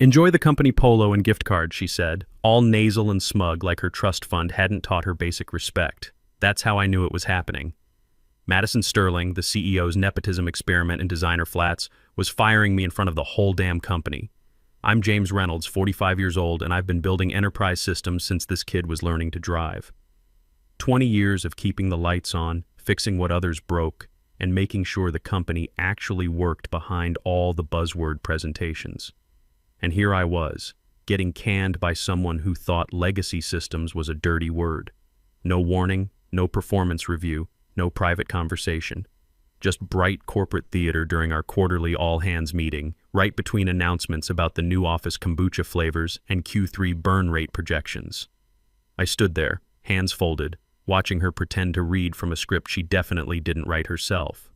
Enjoy the company polo and gift card, she said, all nasal and smug like her trust fund hadn't taught her basic respect. That's how I knew it was happening. Madison Sterling, the CEO's nepotism experiment in designer flats, was firing me in front of the whole damn company. I'm James Reynolds, 45 years old, and I've been building enterprise systems since this kid was learning to drive. 20 years of keeping the lights on, fixing what others broke, and making sure the company actually worked behind all the buzzword presentations. And here I was, getting canned by someone who thought legacy systems was a dirty word. No warning, no performance review, no private conversation. Just bright corporate theater during our quarterly all-hands meeting, right between announcements about the new office kombucha flavors and Q3 burn rate projections. I stood there, hands folded, watching her pretend to read from a script she definitely didn't write herself.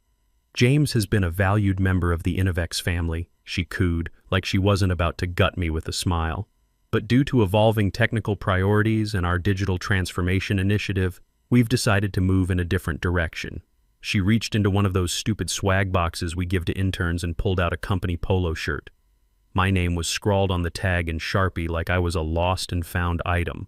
James has been a valued member of the Innovex family, she cooed, like she wasn't about to gut me with a smile. But due to evolving technical priorities and our digital transformation initiative, we've decided to move in a different direction. She reached into one of those stupid swag boxes we give to interns and pulled out a company polo shirt. My name was scrawled on the tag in Sharpie like I was a lost and found item.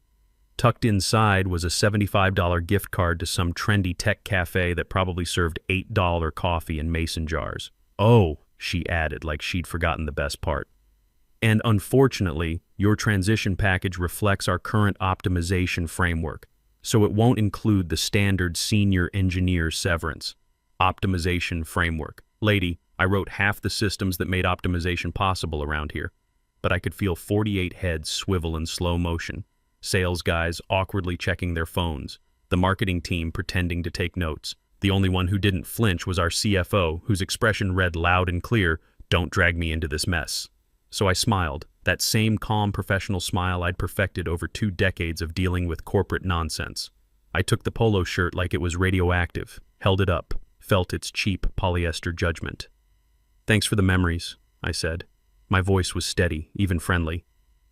Tucked inside was a $75 gift card to some trendy tech cafe that probably served $8 coffee in mason jars. Oh, she added like she'd forgotten the best part. And unfortunately, your transition package reflects our current optimization framework, so it won't include the standard senior engineer severance. Optimization framework. Lady, I wrote half the systems that made optimization possible around here, but I could feel 48 heads swivel in slow motion. Sales guys awkwardly checking their phones, the marketing team pretending to take notes. The only one who didn't flinch was our CFO, whose expression read loud and clear, "Don't drag me into this mess." So I smiled, that same calm professional smile I'd perfected over 2 decades of dealing with corporate nonsense. I took the polo shirt like it was radioactive, held it up, felt its cheap polyester judgment. "Thanks for the memories," I said. My voice was steady, even friendly.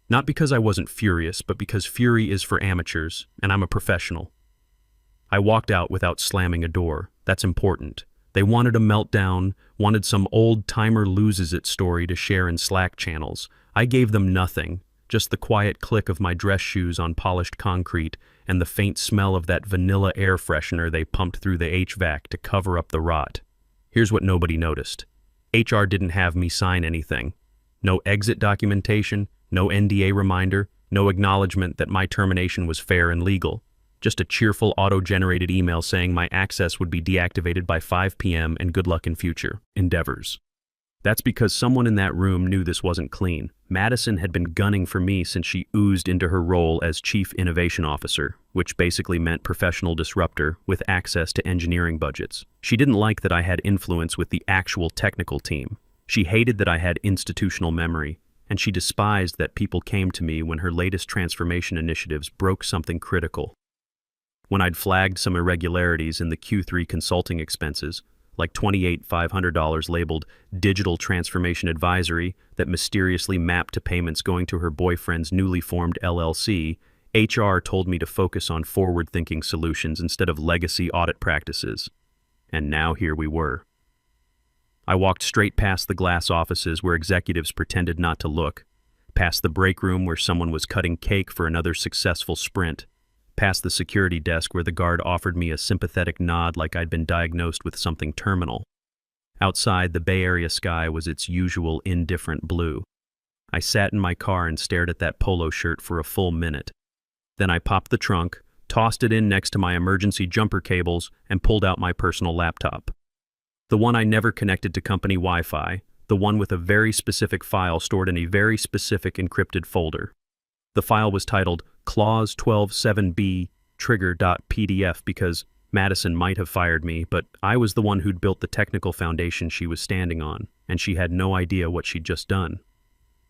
Not because I wasn't furious, but because fury is for amateurs, and I'm a professional. I walked out without slamming a door. That's important. They wanted a meltdown, wanted some old-timer loses-it story to share in Slack channels. I gave them nothing, just the quiet click of my dress shoes on polished concrete and the faint smell of that vanilla air freshener they pumped through the HVAC to cover up the rot. Here's what nobody noticed. HR didn't have me sign anything. No exit documentation, no NDA reminder, no acknowledgement that my termination was fair and legal. Just a cheerful auto-generated email saying my access would be deactivated by 5 p.m. and good luck in future endeavors. That's because someone in that room knew this wasn't clean. Madison had been gunning for me since she oozed into her role as Chief Innovation Officer, which basically meant professional disruptor with access to engineering budgets. She didn't like that I had influence with the actual technical team. She hated that I had institutional memory, and she despised that people came to me when her latest transformation initiatives broke something critical. When I'd flagged some irregularities in the Q3 consulting expenses, like $28,500 labeled Digital Transformation Advisory that mysteriously mapped to payments going to her boyfriend's newly formed LLC, HR told me to focus on forward-thinking solutions instead of legacy audit practices. And now here we were. I walked straight past the glass offices where executives pretended not to look, past the break room where someone was cutting cake for another successful sprint, past the security desk where the guard offered me a sympathetic nod like I'd been diagnosed with something terminal. Outside, the Bay Area sky was its usual indifferent blue. I sat in my car and stared at that polo shirt for a full minute. Then I popped the trunk, tossed it in next to my emergency jumper cables, and pulled out my personal laptop. The one I never connected to company Wi-Fi, the one with a very specific file stored in a very specific encrypted folder. The file was titled Clause 12.7b trigger.pdf because Madison might have fired me, but I was the one who'd built the technical foundation she was standing on, and she had no idea what she'd just done.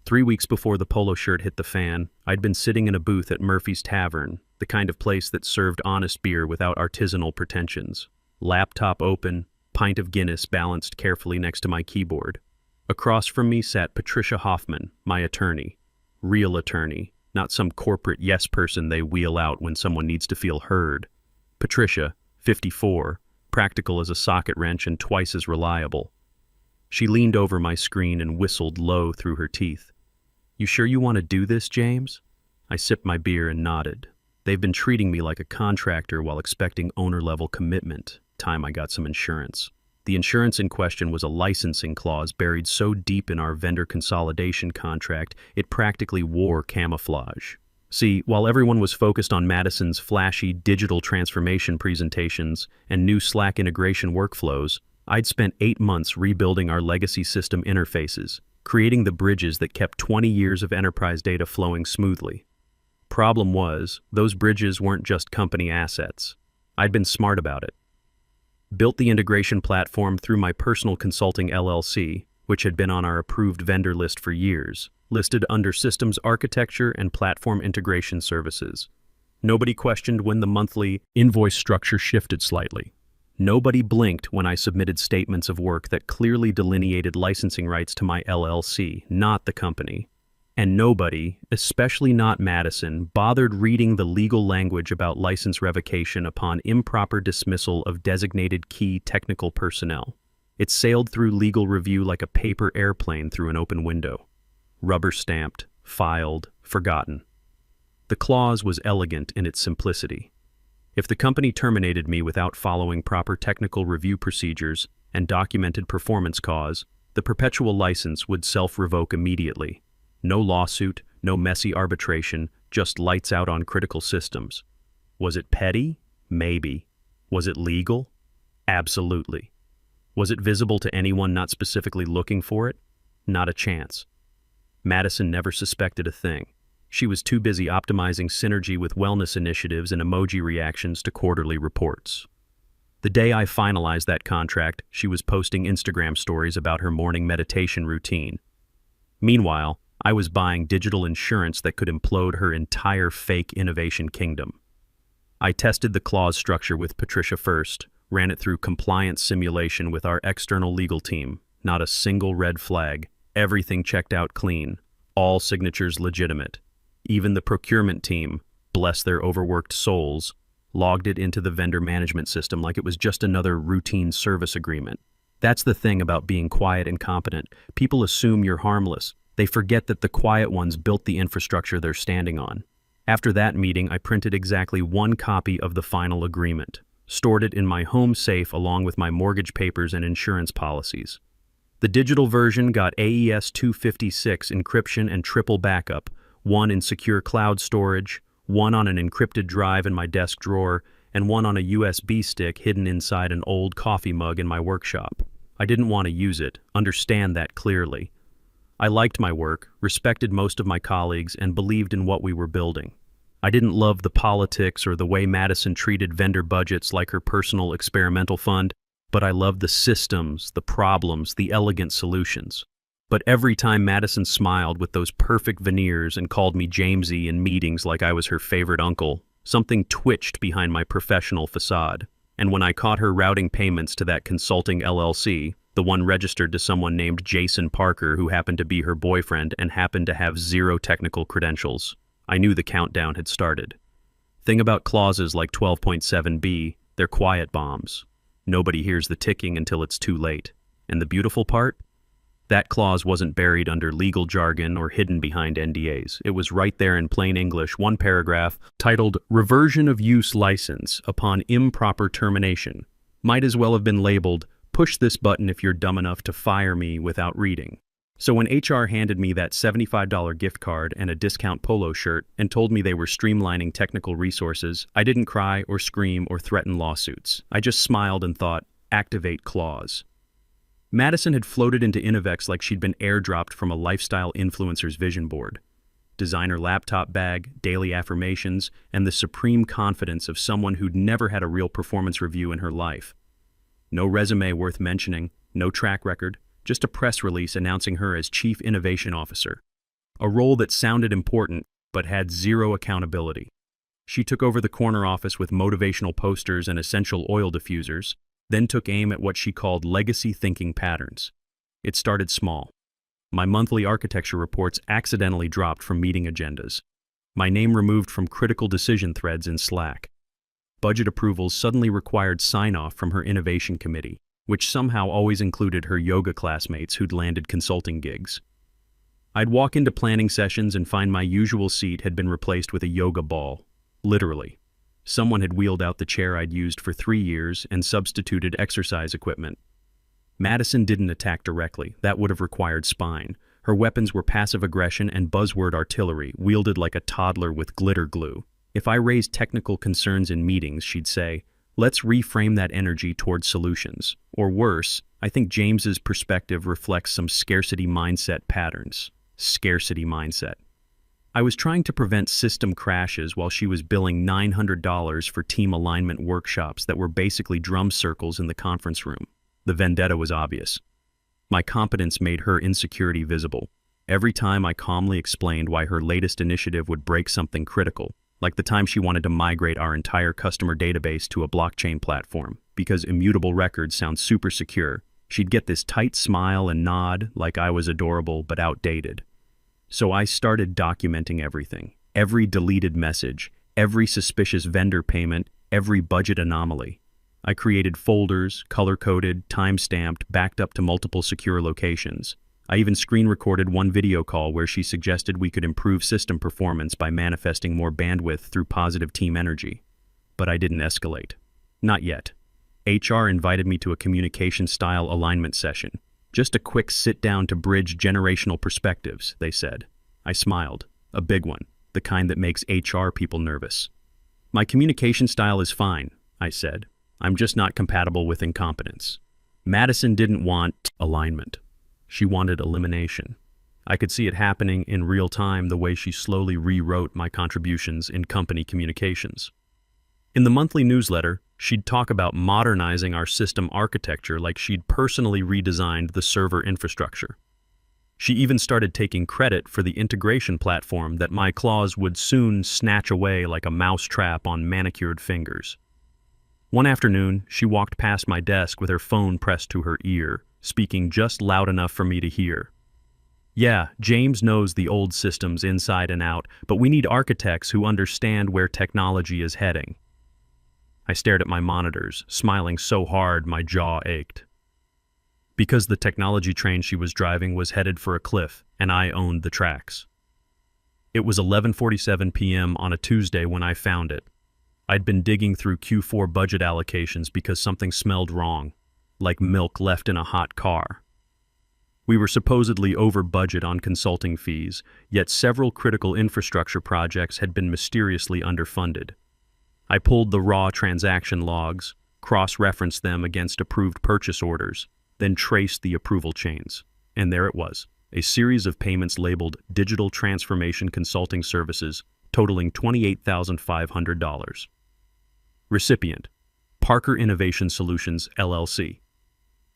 3 weeks before the polo shirt hit the fan, I'd been sitting in a booth at Murphy's Tavern, the kind of place that served honest beer without artisanal pretensions. Laptop open, pint of Guinness balanced carefully next to my keyboard. Across from me sat Patricia Hoffman, my attorney. Real attorney, not some corporate yes person they wheel out when someone needs to feel heard. Patricia, 54, practical as a socket wrench and twice as reliable. She leaned over my screen and whistled low through her teeth. You sure you want to do this, James? I sipped my beer and nodded. They've been treating me like a contractor while expecting owner-level commitment. Time I got some insurance. The insurance in question was a licensing clause buried so deep in our vendor consolidation contract, it practically wore camouflage. See, while everyone was focused on Madison's flashy digital transformation presentations and new Slack integration workflows, I'd spent 8 months rebuilding our legacy system interfaces, creating the bridges that kept 20 years of enterprise data flowing smoothly. Problem was, those bridges weren't just company assets. I'd been smart about it. Built the integration platform through my personal consulting LLC, which had been on our approved vendor list for years, listed under Systems Architecture and Platform Integration Services. Nobody questioned when the monthly invoice structure shifted slightly. Nobody blinked when I submitted statements of work that clearly delineated licensing rights to my LLC, not the company. And nobody, especially not Madison, bothered reading the legal language about license revocation upon improper dismissal of designated key technical personnel. It sailed through legal review like a paper airplane through an open window. Rubber-stamped, filed, forgotten. The clause was elegant in its simplicity. If the company terminated me without following proper technical review procedures and documented performance cause, the perpetual license would self-revoke immediately. No lawsuit, no messy arbitration, just lights out on critical systems. Was it petty? Maybe. Was it legal? Absolutely. Was it visible to anyone not specifically looking for it? Not a chance. Madison never suspected a thing. She was too busy optimizing synergy with wellness initiatives and emoji reactions to quarterly reports. The day I finalized that contract, she was posting Instagram stories about her morning meditation routine. Meanwhile, I was buying digital insurance that could implode her entire fake innovation kingdom. I tested the clause structure with Patricia first, ran it through compliance simulation with our external legal team. Not a single red flag. Everything checked out clean. All signatures legitimate. Even the procurement team, bless their overworked souls, logged it into the vendor management system like it was just another routine service agreement. That's the thing about being quiet and competent. People assume you're harmless. They forget that the quiet ones built the infrastructure they're standing on. After that meeting, I printed exactly 1 copy of the final agreement, stored it in my home safe along with my mortgage papers and insurance policies. The digital version got AES 256 encryption and triple backup, 1 in secure cloud storage, 1 on an encrypted drive in my desk drawer, and 1 on a USB stick hidden inside an old coffee mug in my workshop. I didn't want to use it, understand that clearly. I liked my work, respected most of my colleagues, and believed in what we were building. I didn't love the politics or the way Madison treated vendor budgets like her personal experimental fund, but I loved the systems, the problems, the elegant solutions. But every time Madison smiled with those perfect veneers and called me Jamesy in meetings like I was her favorite uncle, something twitched behind my professional facade. And when I caught her routing payments to that consulting LLC, the one registered to someone named Jason Parker who happened to be her boyfriend and happened to have 0 technical credentials, I knew the countdown had started. Thing about clauses like 12.7b, they're quiet bombs. Nobody hears the ticking until it's too late. And the beautiful part? That clause wasn't buried under legal jargon or hidden behind NDAs. It was right there in plain English, 1 paragraph, titled Reversion of Use License Upon Improper Termination. Might as well have been labeled, Push this button if you're dumb enough to fire me without reading. So when HR handed me that $75 gift card and a discount polo shirt and told me they were streamlining technical resources, I didn't cry or scream or threaten lawsuits. I just smiled and thought, activate clause. Madison had floated into Innovex like she'd been airdropped from a lifestyle influencer's vision board. Designer laptop bag, daily affirmations, and the supreme confidence of someone who'd never had a real performance review in her life. No resume worth mentioning, no track record, just a press release announcing her as Chief Innovation Officer. A role that sounded important, but had 0 accountability. She took over the corner office with motivational posters and essential oil diffusers, then took aim at what she called legacy thinking patterns. It started small. My monthly architecture reports accidentally dropped from meeting agendas. My name removed from critical decision threads in Slack. Budget approvals suddenly required sign-off from her innovation committee, which somehow always included her yoga classmates who'd landed consulting gigs. I'd walk into planning sessions and find my usual seat had been replaced with a yoga ball. Literally. Someone had wheeled out the chair I'd used for 3 years and substituted exercise equipment. Madison didn't attack directly. That would have required spine. Her weapons were passive aggression and buzzword artillery, wielded like a toddler with glitter glue. If I raised technical concerns in meetings, she'd say, "Let's reframe that energy towards solutions." Or worse, I think James's perspective reflects some scarcity mindset patterns. Scarcity mindset. I was trying to prevent system crashes while she was billing $900 for team alignment workshops that were basically drum circles in the conference room. The vendetta was obvious. My competence made her insecurity visible. Every time I calmly explained why her latest initiative would break something critical, like the time she wanted to migrate our entire customer database to a blockchain platform, because immutable records sound super secure, she'd get this tight smile and nod like I was adorable but outdated. So I started documenting everything. Every deleted message, every suspicious vendor payment, every budget anomaly. I created folders, color-coded, time-stamped, backed up to multiple secure locations. I even screen-recorded one video call where she suggested we could improve system performance by manifesting more bandwidth through positive team energy. But I didn't escalate. Not yet. HR invited me to a communication-style alignment session. Just a quick sit-down to bridge generational perspectives, they said. I smiled. A big one. The kind that makes HR people nervous. My communication style is fine, I said. I'm just not compatible with incompetence. Madison didn't want alignment. She wanted elimination. I could see it happening in real time the way she slowly rewrote my contributions in company communications. In the monthly newsletter, she'd talk about modernizing our system architecture like she'd personally redesigned the server infrastructure. She even started taking credit for the integration platform that my claws would soon snatch away like a mousetrap on manicured fingers. One afternoon, she walked past my desk with her phone pressed to her ear, speaking just loud enough for me to hear. "Yeah, James knows the old systems inside and out, but we need architects who understand where technology is heading." I stared at my monitors, smiling so hard my jaw ached. Because the technology train she was driving was headed for a cliff, and I owned the tracks. It was 11:47 p.m. on a Tuesday when I found it. I'd been digging through Q4 budget allocations because something smelled wrong, like milk left in a hot car. We were supposedly over budget on consulting fees, yet several critical infrastructure projects had been mysteriously underfunded. I pulled the raw transaction logs, cross-referenced them against approved purchase orders, then traced the approval chains. And there it was, a series of payments labeled Digital Transformation Consulting Services, totaling $28,500. Recipient: Parker Innovation Solutions, LLC.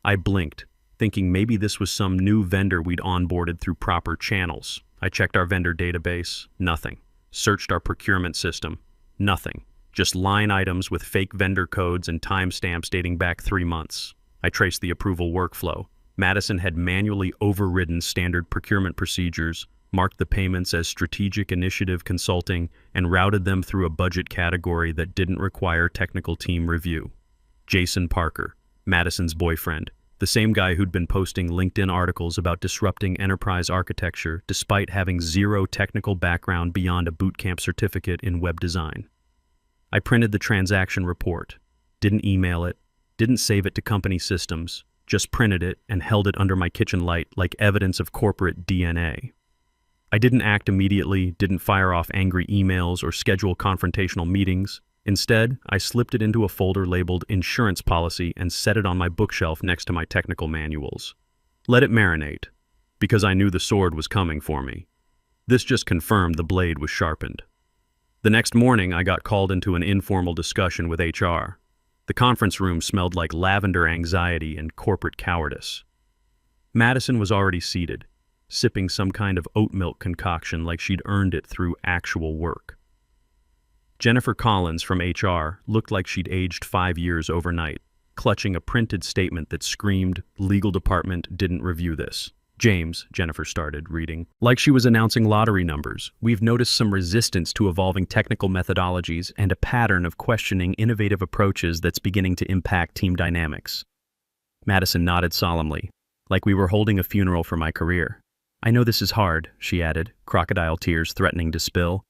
I blinked, thinking maybe this was some new vendor we'd onboarded through proper channels. I checked our vendor database, nothing. Searched our procurement system, nothing. Just line items with fake vendor codes and timestamps dating back 3 months. I traced the approval workflow. Madison had manually overridden standard procurement procedures, marked the payments as strategic initiative consulting, and routed them through a budget category that didn't require technical team review. Jason Parker, Madison's boyfriend, the same guy who'd been posting LinkedIn articles about disrupting enterprise architecture despite having zero technical background beyond a bootcamp certificate in web design. I printed the transaction report, didn't email it, didn't save it to company systems, just printed it and held it under my kitchen light like evidence of corporate DNA. I didn't act immediately, didn't fire off angry emails or schedule confrontational meetings. Instead, I slipped it into a folder labeled Insurance Policy and set it on my bookshelf next to my technical manuals. Let it marinate, because I knew the sword was coming for me. This just confirmed the blade was sharpened. The next morning, I got called into an informal discussion with HR. The conference room smelled like lavender anxiety and corporate cowardice. Madison was already seated, sipping some kind of oat milk concoction like she'd earned it through actual work. Jennifer Collins from HR looked like she'd aged 5 years overnight, clutching a printed statement that screamed, "Legal department didn't review this." "James," Jennifer started, reading. Like she was announcing lottery numbers, "We've noticed some resistance to evolving technical methodologies and a pattern of questioning innovative approaches that's beginning to impact team dynamics." Madison nodded solemnly, like we were holding a funeral for my career. I know this is hard, she added, crocodile tears threatening to spill.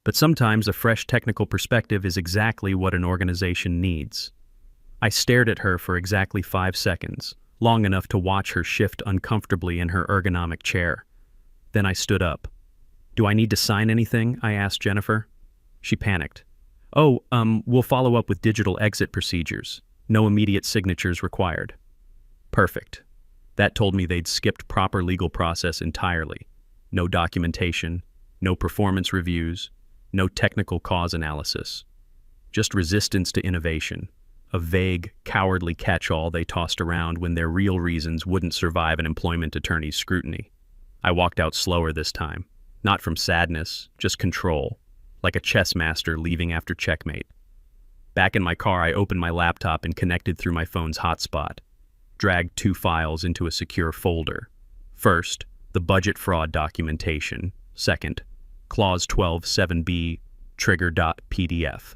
But sometimes a fresh technical perspective is exactly what an organization needs. I stared at her for exactly 5 seconds, long enough to watch her shift uncomfortably in her ergonomic chair. Then I stood up. Do I need to sign anything? I asked Jennifer. She panicked. Oh, we'll follow up with digital exit procedures. No immediate signatures required. Perfect. That told me they'd skipped proper legal process entirely. No documentation, no performance reviews, no technical cause analysis. Just resistance to innovation, a vague, cowardly catch-all they tossed around when their real reasons wouldn't survive an employment attorney's scrutiny. I walked out slower this time, not from sadness, just control, like a chess master leaving after checkmate. Back in my car, I opened my laptop and connected through my phone's hotspot. Dragged 2 files into a secure folder. First, the budget fraud documentation. Second, Clause 12.7b trigger.pdf.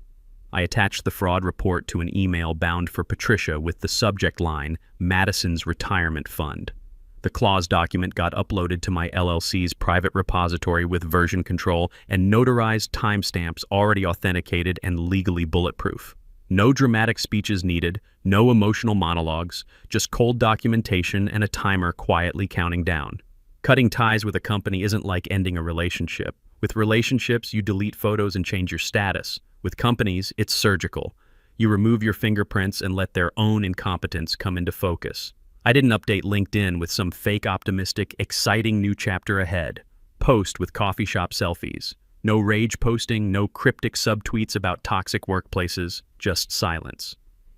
I attached the fraud report to an email bound for Patricia with the subject line, Madison's Retirement Fund. The clause document got uploaded to my LLC's private repository with version control and notarized timestamps already authenticated and legally bulletproof. No dramatic speeches needed, no emotional monologues, just cold documentation and a timer quietly counting down. Cutting ties with a company isn't like ending a relationship. With relationships, you delete photos and change your status. With companies, it's surgical. You remove your fingerprints and let their own incompetence come into focus. I didn't update LinkedIn with some fake optimistic, exciting new chapter ahead. Post with coffee shop selfies. No rage posting, no cryptic subtweets about toxic workplaces, just silence.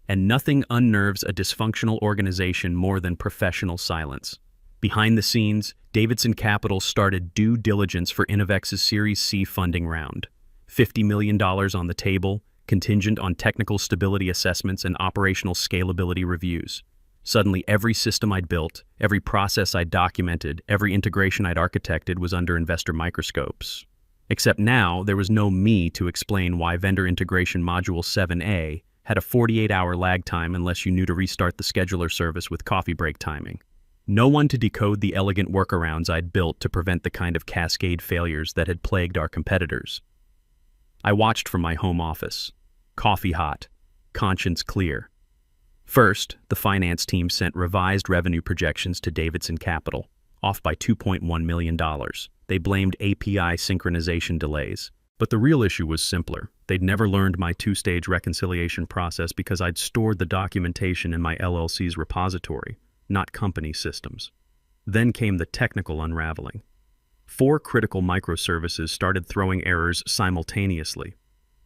And nothing unnerves a dysfunctional organization more than professional silence. Behind the scenes, Davidson Capital started due diligence for Innovex's Series C funding round. $50 million on the table, contingent on technical stability assessments and operational scalability reviews. Suddenly, every system I'd built, every process I'd documented, every integration I'd architected was under investor microscopes. Except now, there was no me to explain why Vendor Integration Module 7A had a 48-hour lag time unless you knew to restart the scheduler service with coffee break timing. No one to decode the elegant workarounds I'd built to prevent the kind of cascade failures that had plagued our competitors. I watched from my home office. Coffee hot, conscience clear. First, the finance team sent revised revenue projections to Davidson Capital, off by $2.1 million. They blamed API synchronization delays. But the real issue was simpler. They'd never learned my 2-stage reconciliation process because I'd stored the documentation in my LLC's repository, not company systems. Then came the technical unraveling. 4 critical microservices started throwing errors simultaneously.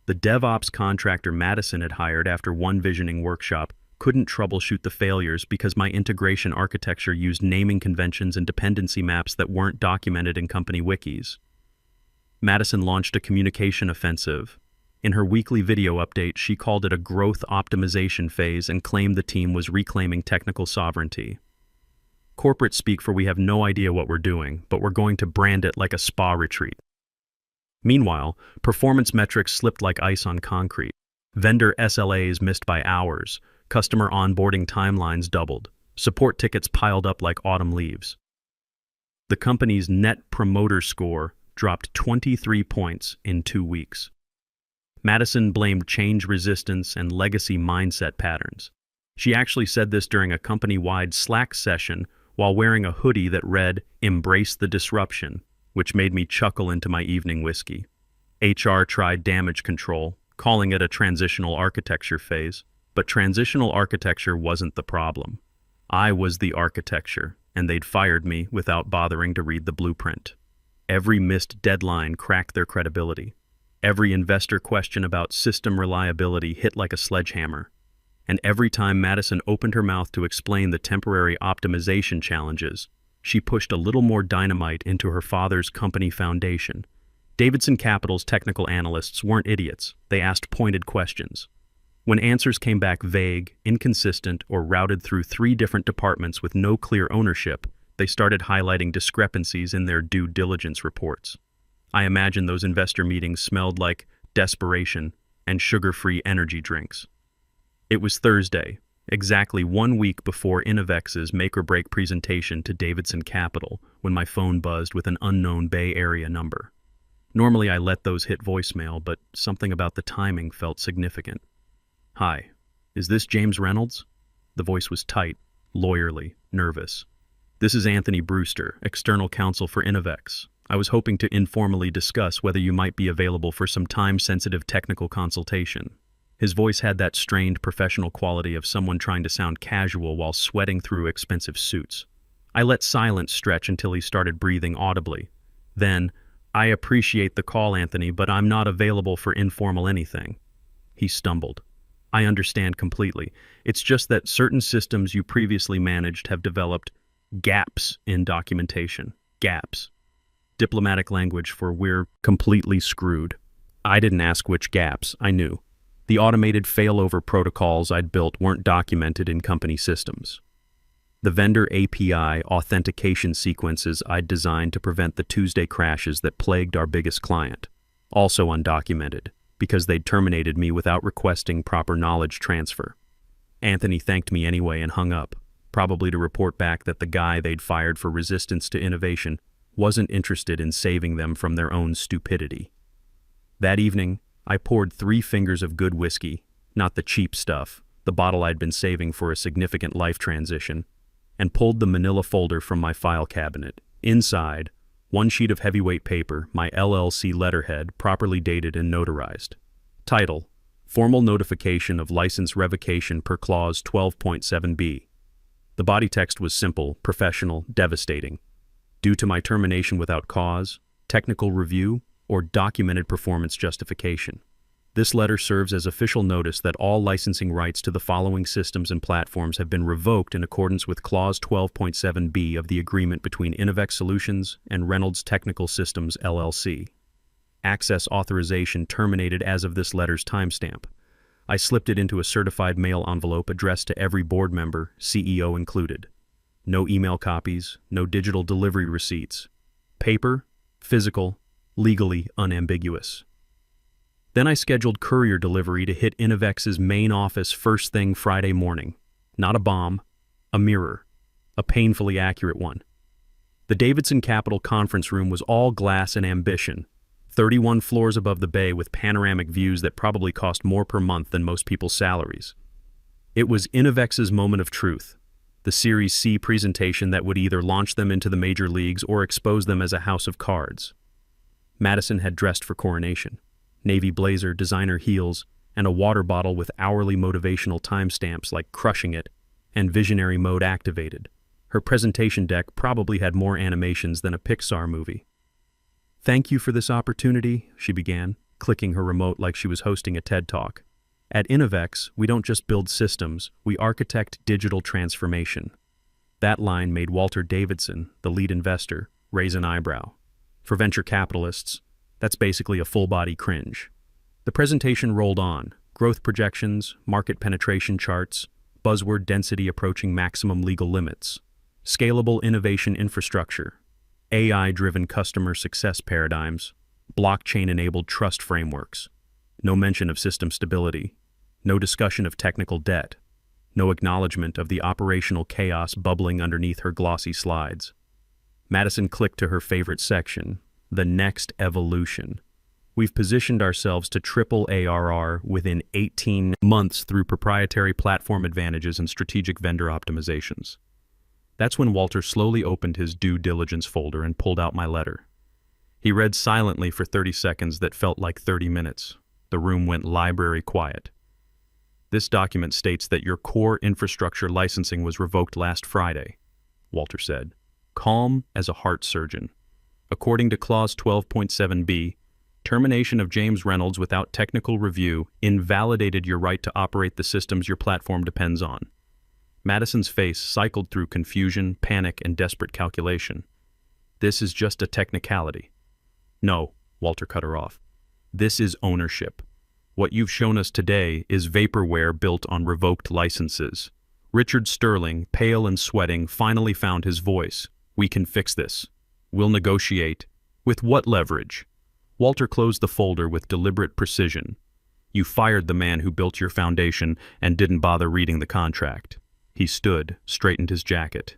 The DevOps contractor Madison had hired after one visioning workshop couldn't troubleshoot the failures because my integration architecture used naming conventions and dependency maps that weren't documented in company wikis. Madison launched a communication offensive. In her weekly video update, she called it a growth optimization phase and claimed the team was reclaiming technical sovereignty. Corporate speak for we have no idea what we're doing, but we're going to brand it like a spa retreat. Meanwhile, performance metrics slipped like ice on concrete. Vendor SLAs missed by hours. Customer onboarding timelines doubled. Support tickets piled up like autumn leaves. The company's net promoter score dropped 23 points in 2 weeks. Madison blamed change resistance and legacy mindset patterns. She actually said this during a company-wide Slack session while wearing a hoodie that read, "Embrace the disruption," which made me chuckle into my evening whiskey. HR tried damage control, calling it a transitional architecture phase, but transitional architecture wasn't the problem. I was the architecture, and they'd fired me without bothering to read the blueprint. Every missed deadline cracked their credibility. Every investor question about system reliability hit like a sledgehammer. And every time Madison opened her mouth to explain the temporary optimization challenges, she pushed a little more dynamite into her father's company foundation. Davidson Capital's technical analysts weren't idiots. They asked pointed questions. When answers came back vague, inconsistent, or routed through 3 different departments with no clear ownership, they started highlighting discrepancies in their due diligence reports. I imagine those investor meetings smelled like desperation and sugar-free energy drinks. It was Thursday, exactly 1 week before Innovex's make-or-break presentation to Davidson Capital, when my phone buzzed with an unknown Bay Area number. Normally I let those hit voicemail, but something about the timing felt significant. "Hi, is this James Reynolds?" The voice was tight, lawyerly, nervous. "This is Anthony Brewster, external counsel for Innovex. I was hoping to informally discuss whether you might be available for some time-sensitive technical consultation." His voice had that strained professional quality of someone trying to sound casual while sweating through expensive suits. I let silence stretch until he started breathing audibly. Then, "I appreciate the call, Anthony, but I'm not available for informal anything." He stumbled. "I understand completely. It's just that certain systems you previously managed have developed gaps in documentation. Gaps. Diplomatic language for we're completely screwed." I didn't ask which gaps, I knew. The automated failover protocols I'd built weren't documented in company systems. The vendor API authentication sequences I'd designed to prevent the Tuesday crashes that plagued our biggest client, also undocumented, because they'd terminated me without requesting proper knowledge transfer. Anthony thanked me anyway and hung up, probably to report back that the guy they'd fired for resistance to innovation wasn't interested in saving them from their own stupidity. That evening, I poured 3 fingers of good whiskey, not the cheap stuff, the bottle I'd been saving for a significant life transition, and pulled the manila folder from my file cabinet. Inside, 1 sheet of heavyweight paper, my LLC letterhead, properly dated and notarized. Title: Formal Notification of License Revocation per Clause 12.7b. The body text was simple, professional, devastating. Due to my termination without cause, technical review, or documented performance justification. This letter serves as official notice that all licensing rights to the following systems and platforms have been revoked in accordance with Clause 12.7b of the agreement between Innovex Solutions and Reynolds Technical Systems, LLC. Access authorization terminated as of this letter's timestamp. I slipped it into a certified mail envelope addressed to every board member, CEO included. No email copies, no digital delivery receipts. Paper, physical, legally unambiguous. Then I scheduled courier delivery to hit Innovex's main office first thing Friday morning. Not a bomb, a mirror, a painfully accurate one. The Davidson Capital conference room was all glass and ambition, 31 floors above the bay with panoramic views that probably cost more per month than most people's salaries. It was Innovex's moment of truth, the Series C presentation that would either launch them into the major leagues or expose them as a house of cards. Madison had dressed for coronation. Navy blazer, designer heels, and a water bottle with hourly motivational timestamps like crushing it and visionary mode activated. Her presentation deck probably had more animations than a Pixar movie. "Thank you for this opportunity," she began, clicking her remote like she was hosting a TED Talk. "At Innovex, we don't just build systems, we architect digital transformation." That line made Walter Davidson, the lead investor, raise an eyebrow. For venture capitalists, that's basically a full-body cringe. The presentation rolled on, growth projections, market penetration charts, buzzword density approaching maximum legal limits, scalable innovation infrastructure, AI-driven customer success paradigms, blockchain-enabled trust frameworks. No mention of system stability, no discussion of technical debt, no acknowledgement of the operational chaos bubbling underneath her glossy slides. Madison clicked to her favorite section, the next evolution. We've positioned ourselves to triple ARR within 18 months through proprietary platform advantages and strategic vendor optimizations. That's when Walter slowly opened his due diligence folder and pulled out my letter. He read silently for 30 seconds that felt like 30 minutes. The room went library quiet. "This document states that your core infrastructure licensing was revoked last Friday," Walter said, calm as a heart surgeon. "According to Clause 12.7b, termination of James Reynolds without technical review invalidated your right to operate the systems your platform depends on." Madison's face cycled through confusion, panic, and desperate calculation. "This is just a technicality." "No," Walter cut her off. "This is ownership. What you've shown us today is vaporware built on revoked licenses." Richard Sterling, pale and sweating, finally found his voice. "We can fix this. We'll negotiate." "With what leverage?" Walter closed the folder with deliberate precision. You fired the man who built your foundation and didn't bother reading the contract. He stood, straightened his jacket.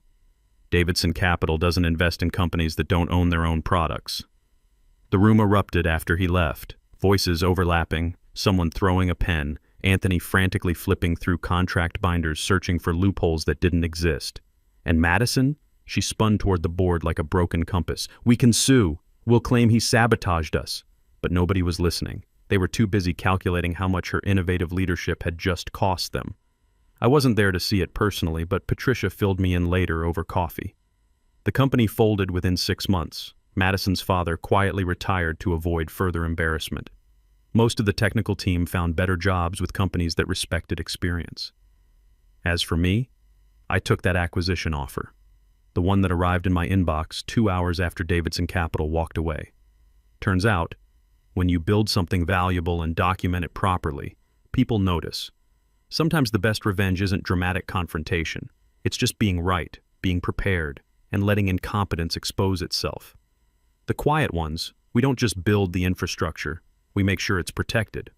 Davidson Capital doesn't invest in companies that don't own their own products. The room erupted after he left, voices overlapping, someone throwing a pen, Anthony frantically flipping through contract binders searching for loopholes that didn't exist. And Madison? She spun toward the board like a broken compass. We can sue. We'll claim he sabotaged us. But nobody was listening. They were too busy calculating how much her innovative leadership had just cost them. I wasn't there to see it personally, but Patricia filled me in later over coffee. The company folded within 6 months. Madison's father quietly retired to avoid further embarrassment. Most of the technical team found better jobs with companies that respected experience. As for me, I took that acquisition offer, the one that arrived in my inbox 2 hours after Davidson Capital walked away. Turns out, when you build something valuable and document it properly, people notice. Sometimes the best revenge isn't dramatic confrontation. It's just being right, being prepared, and letting incompetence expose itself. The quiet ones, we don't just build the infrastructure, we make sure it's protected.